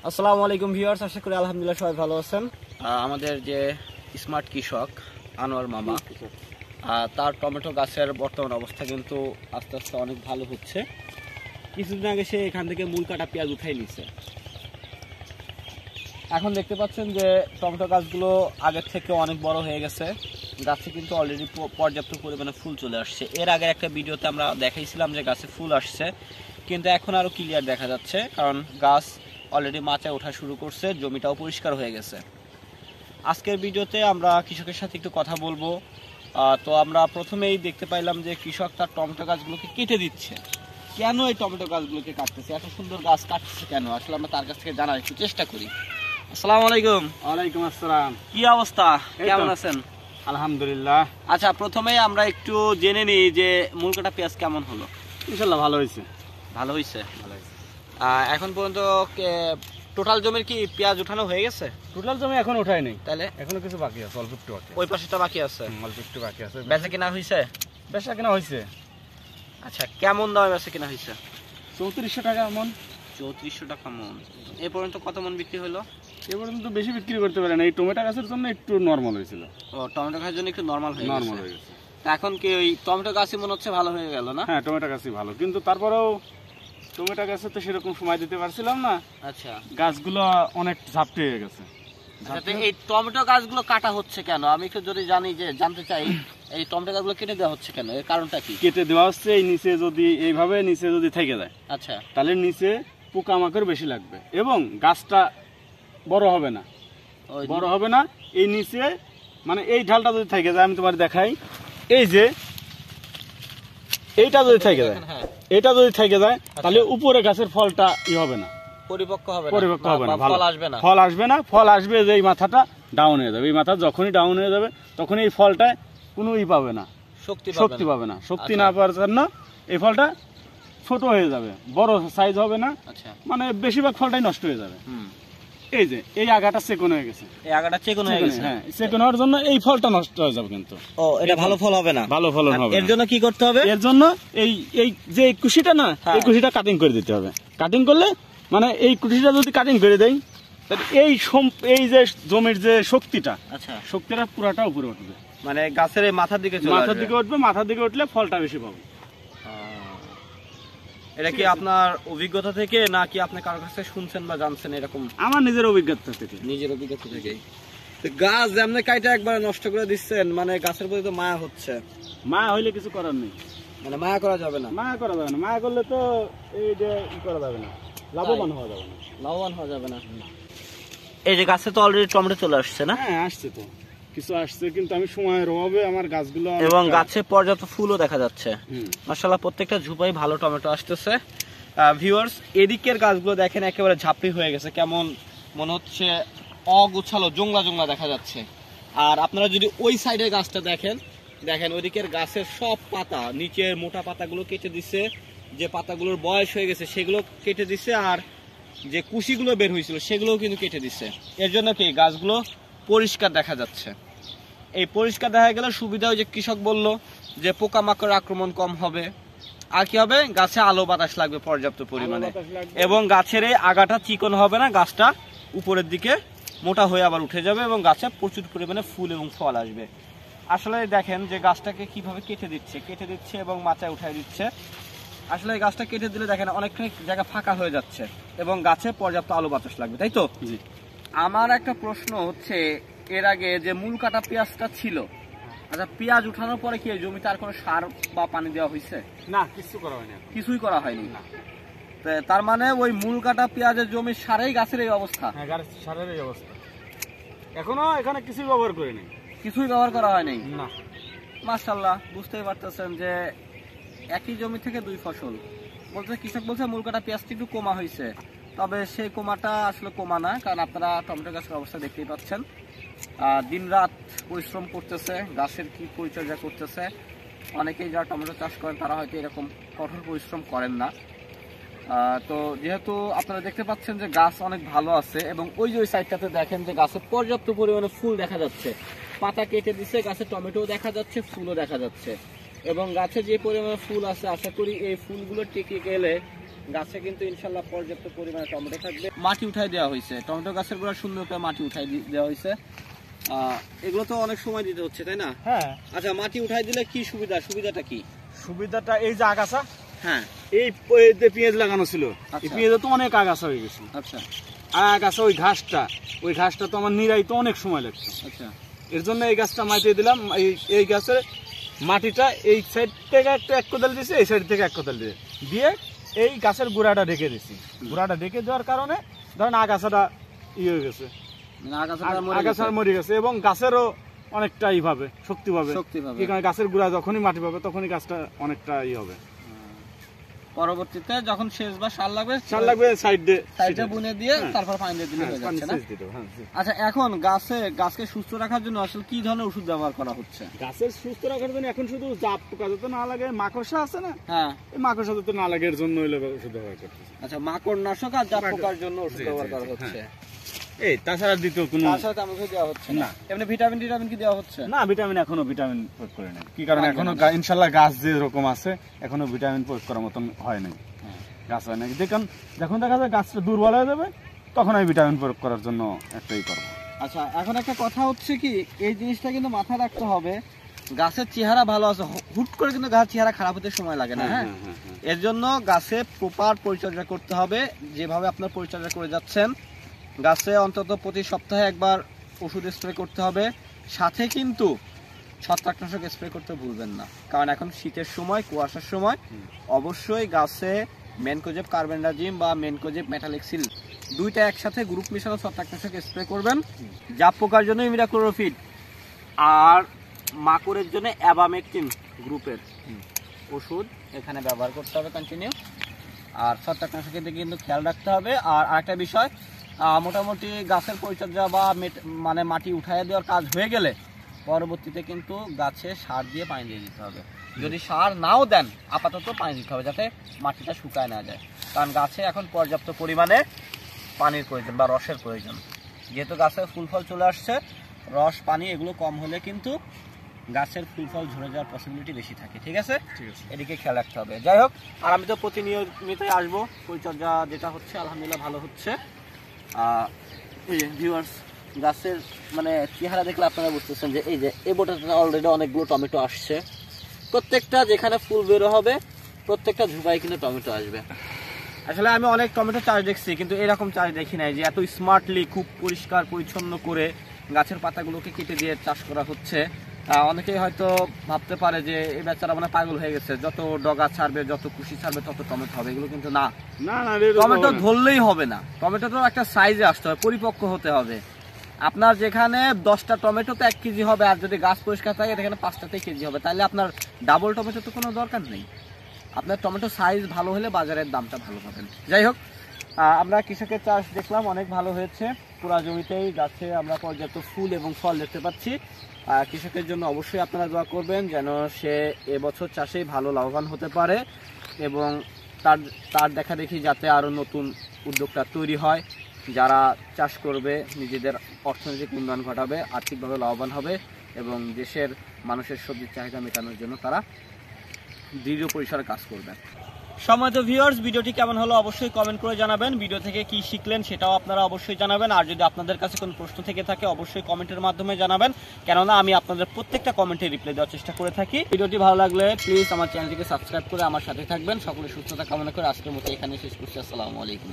আসসালামু আলাইকুম ভিউয়ার্স, আশা করি আলহামদুলিল্লাহ সবাই ভালো আছেন। আমাদের যে স্মার্ট কৃষক আনোয়ার মামা, তার টমেটো গাছের বর্তমান অবস্থা কিন্তু আস্তে আস্তে অনেক ভালো হচ্ছে। কিছুদিন আগে সে এখান থেকে মূল কাটা পেঁয়াজ উঠাই নিচ্ছে। এখন দেখতে পাচ্ছেন যে টমেটো গাছগুলো আগের থেকে অনেক বড় হয়ে গেছে। গাছে কিন্তু অলরেডি পর্যাপ্ত পরিমাণে ফুল চলে আসছে। এর আগে একটা ভিডিওতে আমরা দেখাইছিলাম যে গাছে ফুল আসছে, কিন্তু এখন আরও ক্লিয়ার দেখা যাচ্ছে, কারণ গাছ অলরেডি মাচায় ওঠা শুরু করছে, জমিটাও পরিষ্কার হয়ে গেছে। আজকের ভিডিওতে আমরা কৃষকের সাথে একটু কথা বলবো। তো আমরা প্রথমেই দেখতে পাইলাম যে কৃষক তার টমেটো গাছগুলোকে কেটে দিচ্ছে। কেন এই টমেটো গাছগুলোকে কাটতেছে, এত সুন্দর গাছ কাটতেছে কেন, আসলে আমরা তার কাছ থেকে জানার একটু চেষ্টা করি। আসসালামু আলাইকুম। ওয়ালাইকুম আসসালাম। কি অবস্থা, কেমন আছেন? আলহামদুলিল্লাহ। আচ্ছা, প্রথমেই আমরা একটু জেনে নিই যে মূল কাটা পেঁয়াজ কেমন হলো। ইনশাআল্লাহ ভালো হয়েছে। ভালো হয়েছে। এখন পর্যন্ত টোটাল জমির কি পেঁয়াজ উঠানো হয়ে গেছে? টোটাল জমি এখন উঠাই নেই, তাহলে এখনো কিছু বাকি আছে, অল্প একটু বাকি। ওই পাশেটা বাকি আছে? অল্প একটু বাকি আছে। বেচা কিনা হয়েছে? বেচা কিনা হয়েছে। আচ্ছা, কেমন দামে বেচা কিনা হয়েছে? 3400 টাকা মন। 3400 টাকা মন। এ পর্যন্ত কত মন বিক্রি হলো? এ পর্যন্ত বেশি বিক্রি করতে পারে না, এই টমেটো গাছের জন্য একটু নরমাল হয়েছিল। ও, টমেটো গাছের জন্য একটু নরমাল হয়ে গেছে। এখন কি ওই টমেটো গাছই মনে হচ্ছে ভালো হয়ে গেল না? হ্যাঁ, টমেটো গাছই ভালো, কিন্তু তারপরেও টমেটো গাছে তো সেরকম সময় দিতে পারছিলাম না। আচ্ছা, গাছগুলো অনেক ঝাপটে হয়ে গেছে। এই টমেটো গাছগুলো কাটা হচ্ছে কেন, আমি একটু যদি জানতে চাই। এই টমেটো গাছগুলো কেটে দেওয়া হচ্ছে কেন, এর কারণটা কি? কেটে দেওয়া হচ্ছে এই নিচে যদি এইভাবে নিচে যদি থেকে যায়, আচ্ছা, তাহলে নিচে পোকামাকড় বেশি লাগবে এবং গাছটা বড় হবে না। এই নিচে মানে এই ঢালটা যদি থেকে যায়, আমি তোমার দেখাই, এই যে এইটা যদি থেকে যায়, এটা যদি থেকে যায়, তাহলে উপরে গাছের ফলটা হবে না, পরিপক্ক হবে না, ফল আসবে না। ফল আসবে যে এই মাথাটা ডাউন হয়ে যাবে। এই মাথা যখনই ডাউন হয়ে যাবে, তখন এই ফলটা কোনো পাবে না, শক্তি পাবে না। শক্তি না পাওয়ার জন্য এই ফলটা ছোট হয়ে যাবে, বড় সাইজ হবে না। মানে বেশিরভাগ ফলটাই নষ্ট হয়ে যাবে। এই যে এই আগাটা চেকন হয়ে গেছে, হ্যাঁ, চেকন হওয়ার জন্য এই ফলটা নষ্ট হয়ে যাবে, কিন্তু এটা ভালো ফল হবে না। ভালো ফলন হবে। এর জন্য কি করতে হবে? এর জন্য এই যে কুশিটা না, এই কুশিটা কাটিং করে দিতে হবে। কাটিং করলে মানে এই কুশিটা যদি কাটিং করে দেয়, তাহলে এই যে জমির যে শক্তিটা, শক্তিটা পুরাটা উপরে উঠবে, মানে গাছের মাথার দিকে উঠবে। মাথার দিকে উঠলে ফলটা বেশি পাবে। এটা কি আপনার অভিজ্ঞতা থেকে নাকি আপনি কারোর কাছে শুনছেন বা জানছেন? এরকম আমার নিজের অভিজ্ঞতা থেকে। গাছ যেমন কাইটা একবার নষ্ট করে দিচ্ছেন, মানে গাছের প্রতি তো মায়া হচ্ছে। মায়া হইলে কিছু করার নেই, মানে মায়া করা যাবে না। মায়া করলে তো এই যে করা যাবে না, লাভবান হওয়া যাবে না। এই যে গাছে তো অলরেডি টমেটো চলে আসছে না? হ্যাঁ, আসছে তো, কিছু আসছে, কিন্তু আমি সময়ের অভাবে আমার গাছগুলো, এবং গাছে পর্যাপ্ত ফুলও দেখা যাচ্ছে। মাশাআল্লাহ, প্রত্যেকটা ঝুপাই ভালো টমেটো আসতেছে। ভিউয়ার্স, এদিকের গাছগুলো দেখেন একেবারে ঝাপড়ি হয়ে গেছে, কেমন মনে হচ্ছে অগুছালো, জংলা দেখা যাচ্ছে। আর আপনারা যদি ওই সাইডের গাছটা দেখেন ওইদিকের গাছের সব পাতা, নিচের মোটা পাতাগুলো কেটে দিচ্ছে, যে পাতাগুলোর বয়স হয়ে গেছে সেগুলো কেটে দিচ্ছে, আর যে কুশিগুলো বের হয়েছিল সেগুলোও কিন্তু কেটে দিচ্ছে। এর জন্য কি গাছগুলো পরিষ্কার দেখা যাচ্ছে। এই পরিষ্কার দেখা গেলে সুবিধা, ওই যে কৃষক বলল যে পোকামাকড় আক্রমণ কম হবে, আর কি হবে, গাছে আলো বাতাস লাগবে পর্যাপ্ত পরিমাণে, এবং গাছের এই আগাটা চিকন হবে না, গাছটা উপরের দিকে মোটা হয়ে আবার উঠে যাবে, এবং গাছে প্রচুর পরিমাণে ফুল এবং ফল আসবে। আসলে দেখেন যে গাছটাকে কিভাবে কেটে দিচ্ছে এবং মাচায় উঠাই দিচ্ছে। আসলে এই গাছটা কেটে দিলে দেখেন অনেকখানি জায়গা ফাঁকা হয়ে যাচ্ছে, এবং গাছে পর্যাপ্ত আলো বাতাস লাগবে, তাই তো? জি। আমার একটা প্রশ্ন হচ্ছে, এর আগে যে মূল কাটা পেঁয়াজটা ছিল, আচ্ছা, পেঁয়াজ উঠানোর পরে কি জমিতে আর কোনো সার বা পানি দেওয়া হয়েছে? না, কিছুই করা হয়নি না। তার মানে ওই মূল কাটা পেঁয়াজের জমির সারেই গাছের এই অবস্থা? হ্যাঁ, সারের এই অবস্থা। এখনো এখানে কিছুই ব্যবহার করিনি। কিছুই ব্যবহার করা হয়নি না। মাশাআল্লাহ, বুঝতেই পারতেছেন যে একই জমি থেকে দুই ফসল। কৃষক বলছে মূল কাটা পেঁয়াজটা একটু কমা হয়েছে, তবে সেই কমাটা আসলে কমা না, কারণ আপনারা টমেটো গাছের অবস্থা দেখতেই পাচ্ছেন। দিন রাত পরিশ্রম করতেছে, গাছের কি পরিচর্যা করতেছে। অনেকেই যারা টমেটো চাষ করেন তারা হয়তো এরকম কঠোর পরিশ্রম করেন না। তো যেহেতু আপনারা দেখতে পাচ্ছেন যে গাছ অনেক ভালো আছে, এবং ওই যে ওই সাইডটাতে দেখেন যে গাছে পর্যাপ্ত পরিমাণে ফুল দেখা যাচ্ছে, পাতা কেটে দিচ্ছে, গাছে টমেটো দেখা যাচ্ছে, ফুলও দেখা যাচ্ছে, এবং গাছে যে পরিমাণে ফুল আছে, আশা করি এই ফুলগুলো টিকে গেলে গাছে কিন্তু ইনশাল্লাহ পর্যাপ্ত পরিমাণে টমেটো থাকবে। মাটি উঠাই দেওয়া হয়েছে, টমেটো গাছের গোড়া সুন্দর করে মাটি উঠাই দেওয়া হয়েছে। এগুলো তো অনেক সময় দিতে হচ্ছে, তাই না? হ্যাঁ। আচ্ছা, মাটি উঠাই দিলে কি সুবিধাটা কি? সুবিধাটা এই যে আগাছা, হ্যাঁ, এই যে পেঁয়াজ লাগানো ছিল, এই পেঁয়াজে তো অনেক আগাছা হয়ে গেছে। আচ্ছা, আগাছা ওই ঘাসটা তো আমার নিরাই তো অনেক সময় লাগছে। আচ্ছা, এর জন্য এই গাছটা মাটিয়ে দিলাম। এই গাছের মাটিটা এই সাইড থেকে একটা 1 কোদাল দিয়েছে, এই সাইড থেকে 1 কোদাল দিয়ে এই গাছের গোড়াটা ঢেকে দিছি। গোড়াটা ঢেকে দেওয়ার কারণে ধরেন আগাছাটা হয়ে গেছে, আগাছা মরে গেছে এবং গাছেরও অনেকটা পাবে, শক্তি পাবে। কারণ গাছের গোড়া যখনই মাটি পাবে তখনই গাছটা অনেকটা হবে। পরবর্তীতে যখন শেষ বা সার লাগবে সাইডে বুনে দিয়ে তারপর পানি দিয়ে দিলে হয়ে যাচ্ছে না? আচ্ছা, এখন গাছকে সুস্থ রাখার জন্য আসলে কি ধরনের ওষুধ ব্যবহার করা হচ্ছে? গাছের সুস্থ রাখার জন্য এখন শুধু জাপ পোকা যাতে না লাগে, মাকড়সা আছে না, হ্যাঁ, এই মাকড়সা যাতে না লাগে এর জন্য ওষুধ ব্যবহার করতেছে। আচ্ছা, মাকড় নাশক আর জাপ পোকার জন্য ওষুধ ব্যবহার করা হচ্ছে। এই তাছাড়া দ্বিতীয় কোনো দেওয়া হচ্ছে না? এমনি ভিটামিন কি দেওয়া হচ্ছে না? ভিটামিন এখনো প্রয়োগ করে নাই। কি কারণে? এখনো ইনশাল্লাহ গাছ যে রকম আছে এখনো ভিটামিন প্রয়োগ করার মতন হয় নাই, গাছ হয় নাই। যখন দেখা যায় গাছটা দুর্বল হয়ে যাবে তখন আমি ভিটামিন প্রয়োগ করার জন্য একটাই করবো। আচ্ছা, এখন একটা কথা হচ্ছে কি, এই জিনিসটা কিন্তু মাথায় রাখতে হবে, গাছের চেহারা ভালো আছে, হুট করে কিন্তু গাছের চেহারা খারাপ হতে সময় লাগে না। হ্যাঁ, এর জন্য গাছে প্রপার পরিচর্যা করতে হবে, যেভাবে আপনার পরিচর্যা করে যাচ্ছেন। গাছে অন্তত প্রতি সপ্তাহে একবার ওষুধ স্প্রে করতে হবে, সাথে কিন্তু ছত্রাকনাশক স্প্রে করতে ভুলবেন না। কারণ এখন শীতের সময়, কুয়াশার সময় অবশ্যই গাছে ম্যানকোজেব কার্বেন্ডাজিম বা ম্যানকোজেব মেটালিক্সিল দুইটা একসাথে গ্রুপ মিশানো ছত্রাকনাশক স্প্রে করবেন। জাপ পোকার জন্য ইমিডাক্লোরোফিড, আর মাকড়ের জন্য অ্যাবামেকটিন গ্রুপের ওষুধ এখানে ব্যবহার করতে হবে কন্টিনিউ। আর ছত্রাকনাশকের দিকে কিন্তু খেয়াল রাখতে হবে। আর আরেকটা বিষয়, মোটামুটি গাছের পরিচর্যা বা মানে মাটি উঠাইয়া দেওয়ার কাজ হয়ে গেলে পরবর্তীতে কিন্তু গাছে সার দিয়ে পানি দিয়ে দিতে হবে। যদি সার নাও দেন, আপাতত পানি দিতে হবে যাতে মাটিটা শুকায় না যায়। কারণ গাছে এখন পর্যাপ্ত পরিমাণে পানির প্রয়োজন বা রসের প্রয়োজন। যেহেতু গাছে ফুল ফল চলে আসছে, রস পানি এগুলো কম হলে কিন্তু গাছের ফুল ফল ঝরে যাওয়ার পসিবিলিটি বেশি থাকে। ঠিক আছে, এদিকে খেয়াল রাখতে হবে। যাই হোক, আর আমি তো প্রতিনিয়তই আসবো, পরিচর্যা যেটা হচ্ছে আলহামদুলিল্লাহ ভালো হচ্ছে। এই যে ভিউয়ার্স, গাছের মানে চেহারা দেখলে আপনারা বুঝতেছেন যে এই যে এই বোটাটা অলরেডি অনেকগুলো টমেটো আসছে। প্রত্যেকটা যেখানে ফুল বেরো হবে প্রত্যেকটা ঝুপায় কিন্তু টমেটো আসবে। আসলে আমি অনেক টমেটো চাষ দেখছি, কিন্তু এরকম চাষ দেখি নাই যে এত স্মার্টলি খুব পরিষ্কার পরিচ্ছন্ন করে গাছের পাতাগুলোকে কেটে দিয়ে চাষ করা হচ্ছে। অনেকেই হয়তো ভাবতে পারে যে এই বেচারা মানে পাগল হয়ে গেছে, যত ডগা ছাড়বে, যত কুশি ছাড়বে তত টমেটো হবে। এগুলো কিন্তু না, টমেটো ধরলেই হবে না। টমেটো তো একটা সাইজে আসতে হবে, পরিপক্ক হতে হবে। আপনার যেখানে 10টা টমেটোতে 1 কেজি হবে, আর যদি গাছ পরিষ্কার থাকে সেখানে 5টাতেই কেজি হবে, তাহলে আপনার ডাবল টমেটো তো কোনো দরকার নেই। আপনার টমেটো সাইজ ভালো হলে বাজারের দামটা ভালো পাবেন। যাই হোক, আমরা কৃষকের চাষ দেখলাম অনেক ভালো হয়েছে, পুরা জমিতেই গাছে আমরা পর্যাপ্ত ফুল এবং ফল দেখতে পাচ্ছি। কৃষকের জন্য অবশ্যই আপনারা দোয়া করবেন যেন সে এবছর চাষেই ভালো লাভবান হতে পারে এবং তার দেখা দেখি যাতে আরও নতুন উদ্যোক্তা তৈরি হয়, যারা চাষ করবে নিজেদের অর্থনৈতিক উন্নয়ন ঘটাবে, আর্থিকভাবে লাভবান হবে এবং দেশের মানুষের সবজির চাহিদা মেটানোর জন্য তারা দৃঢ় পরিসরে কাজ করবে। সম্মানিত ভিউয়ার্স, ভিডিওটি কেমন হলো অবশ্যই কমেন্ট করে জানাবেন। ভিডিও থেকে কি শিখলেন সেটাও আপনারা অবশ্যই জানাবেন। আর যদি আপনাদের কাছে কোনো প্রশ্ন থেকে থাকে অবশ্যই কমেন্টের মাধ্যমে জানাবেন, কেননা আমি আপনাদের প্রত্যেকটা কমেন্টে রিপ্লাই দেওয়ার চেষ্টা করে থাকি। ভিডিওটি ভালো লাগলে প্লিজ আমার চ্যানেলটিকে সাবস্ক্রাইব করে আমার সাথে থাকবেন। সকলের সুস্থতা কামনা করে আজকের মতো এখানে শেষ করছি। আসসালামু আলাইকুম।